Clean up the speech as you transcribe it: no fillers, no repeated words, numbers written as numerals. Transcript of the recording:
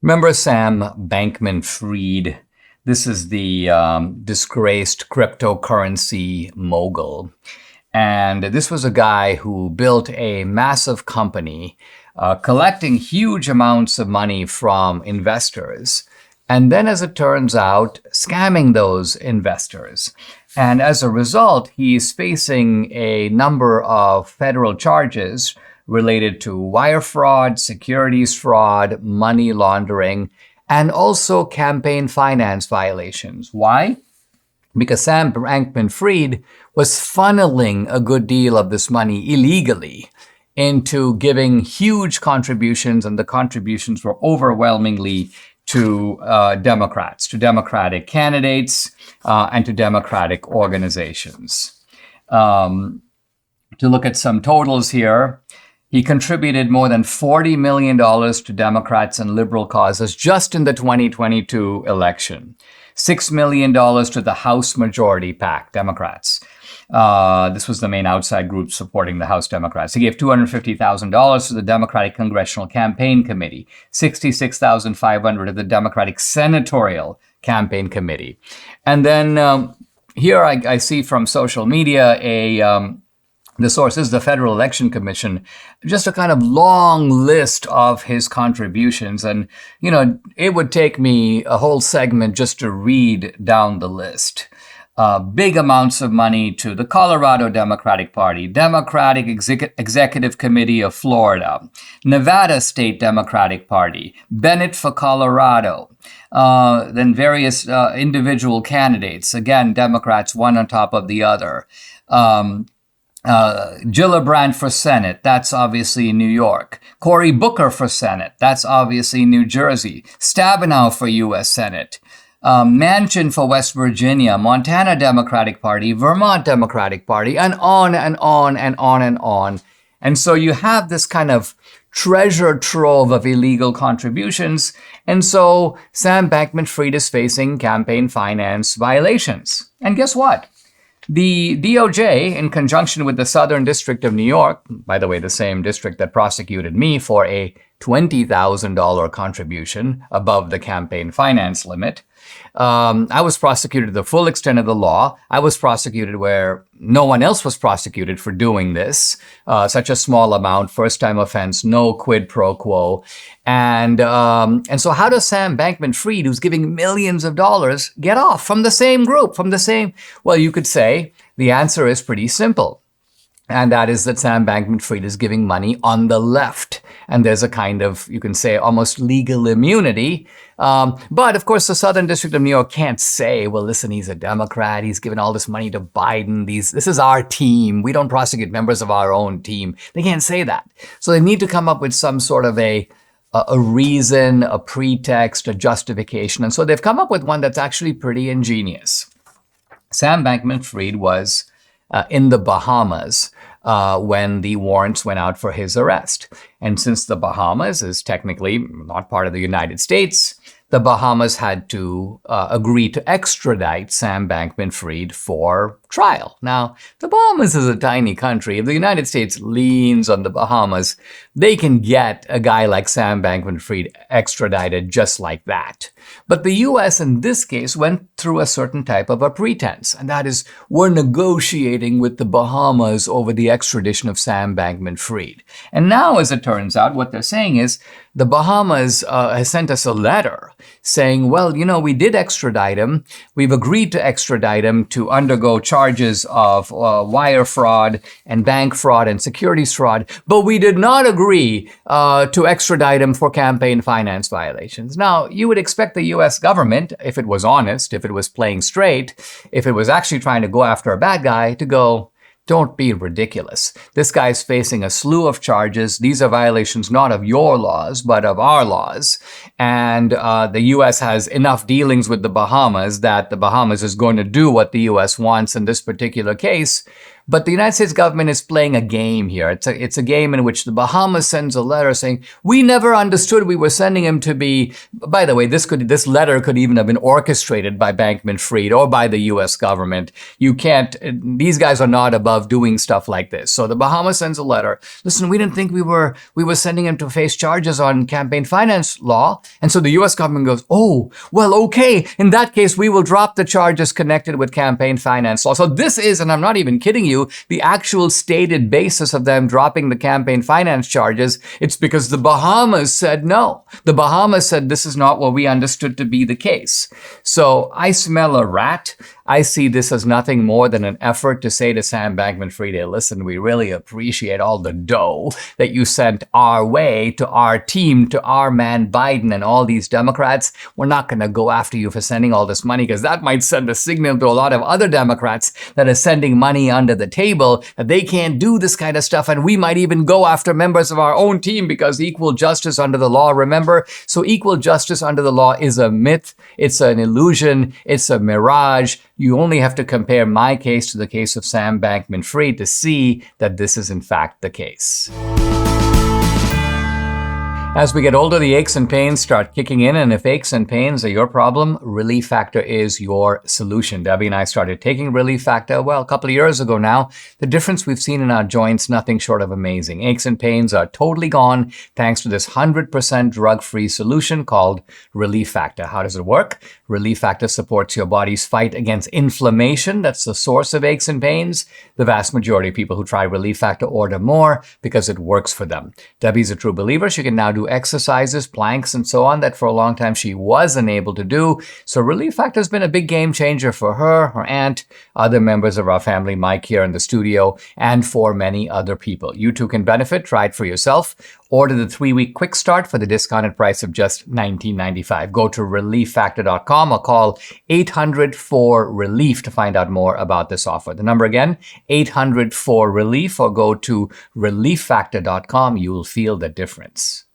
Remember Sam Bankman-Fried? This is the disgraced cryptocurrency mogul. And this was a guy who built a massive company collecting huge amounts of money from investors. And then, as it turns out, scamming those investors. And as a result, he's facing a number of federal charges related to wire fraud, securities fraud, money laundering, and also campaign finance violations. Why? Because Sam Bankman-Fried was funneling a good deal of this money illegally into giving huge contributions, and the contributions were overwhelmingly to Democrats, to Democratic candidates, and to Democratic organizations. To look at some totals here, he contributed more than $40 million to Democrats and liberal causes just in the 2022 election. $6 million to the House Majority PAC, Democrats. This was the main outside group supporting the House Democrats. He gave $250,000 to the Democratic Congressional Campaign Committee, $66,500 to the Democratic Senatorial Campaign Committee. And then here I see from social media the source is the Federal Election Commission, just a kind of long list of his contributions. And, you know, it would take me a whole segment just to read down the list. Big amounts of money to the Colorado Democratic Party, Democratic Executive Committee of Florida, Nevada State Democratic Party, Bennett for Colorado, then various individual candidates, again, Democrats, one on top of the other. Gillibrand for Senate, that's obviously in New York. Cory Booker for Senate, that's obviously New Jersey. Stabenow for U.S. Senate. Manchin for West Virginia, Montana Democratic Party, Vermont Democratic Party, and on and on and on and on. And so you have this kind of treasure trove of illegal contributions. And so Sam Bankman-Fried is facing campaign finance violations. And guess what? The DOJ, in conjunction with the Southern District of New York, by the way, the same district that prosecuted me for a $20,000 contribution above the campaign finance limit, I was prosecuted to the full extent of the law. I was prosecuted where no one else was prosecuted for doing this. Such a small amount, first-time offense, no quid pro quo. And so how does Sam Bankman-Fried, who's giving millions of dollars, get off from the same group, from the same? Well, you could say the answer is pretty simple. And that is that Sam Bankman-Fried is giving money on the left. And there's a kind of, you can say, almost legal immunity. But of course, the Southern District of New York can't say, well, listen, he's a Democrat. He's given all this money to Biden. This is our team. We don't prosecute members of our own team. They can't say that. So they need to come up with some sort of a reason, a pretext, a justification. And so they've come up with one that's actually pretty ingenious. Sam Bankman-Fried was in the Bahamas when the warrants went out for his arrest. And since the Bahamas is technically not part of the United States, the Bahamas had to agree to extradite Sam Bankman-Fried for trial. Now, the Bahamas is a tiny country. If the United States leans on the Bahamas, they can get a guy like Sam Bankman-Fried extradited just like that. But the U.S. in this case went through a certain type of a pretense, and that is we're negotiating with the Bahamas over the extradition of Sam Bankman-Fried. And now, as it turns out, what they're saying is the Bahamas has sent us a letter saying, well, you know, we did extradite him. We've agreed to extradite him to undergo charges of wire fraud and bank fraud and securities fraud, but we did not agree to extradite him for campaign finance violations. Now, you would expect the U.S. government, if it was honest, if it was playing straight, if it was actually trying to go after a bad guy, to go, don't be ridiculous. This guy's facing a slew of charges. These are violations not of your laws, but of our laws. And the U.S. has enough dealings with the Bahamas that the Bahamas is going to do what the U.S. wants in this particular case. But the United States government is playing a game here. It's a game in which the Bahamas sends a letter saying, we never understood we were sending him to be, by the way, this letter could even have been orchestrated by Bankman-Fried or by the US government. These guys are not above doing stuff like this. So the Bahamas sends a letter. Listen, we didn't think we were sending him to face charges on campaign finance law. And so the US government goes, oh, well, okay. In that case, we will drop the charges connected with campaign finance law. So this is, and I'm not even kidding you, the actual stated basis of them dropping the campaign finance charges. It's because the Bahamas said no. The Bahamas said this is not what we understood to be the case. So I smell a rat. I see this as nothing more than an effort to say to Sam Bankman-Fried, hey, listen, we really appreciate all the dough that you sent our way, to our team, to our man Biden and all these Democrats. We're not going to go after you for sending all this money, because that might send a signal to a lot of other Democrats that are sending money under the table that they can't do this kind of stuff. And we might even go after members of our own team because equal justice under the law, remember? So equal justice under the law is a myth. It's an illusion. It's a mirage. You only have to compare my case to the case of Sam Bankman-Fried to see that this is in fact the case. As we get older, the aches and pains start kicking in, and if aches and pains are your problem, Relief Factor is your solution. Debbie and I started taking Relief Factor, a couple of years ago now. The difference we've seen in our joints, nothing short of amazing. Aches and pains are totally gone thanks to this 100% drug-free solution called Relief Factor. How does it work? Relief Factor supports your body's fight against inflammation. That's the source of aches and pains. The vast majority of people who try Relief Factor order more because it works for them. Debbie's a true believer. She can now do exercises, planks, and so on that for a long time she wasn't able to do. So Relief Factor has been a big game changer for her aunt, other members of our family, Mike here in the studio, and for many other people. You too can benefit. Try it for yourself. Order the 3-week quick start for the discounted price of just $19.95. Go to relieffactor.com or call 800-4-RELIEF to find out more about this offer. The number again, 800-4-RELIEF, or go to relieffactor.com. You will feel the difference.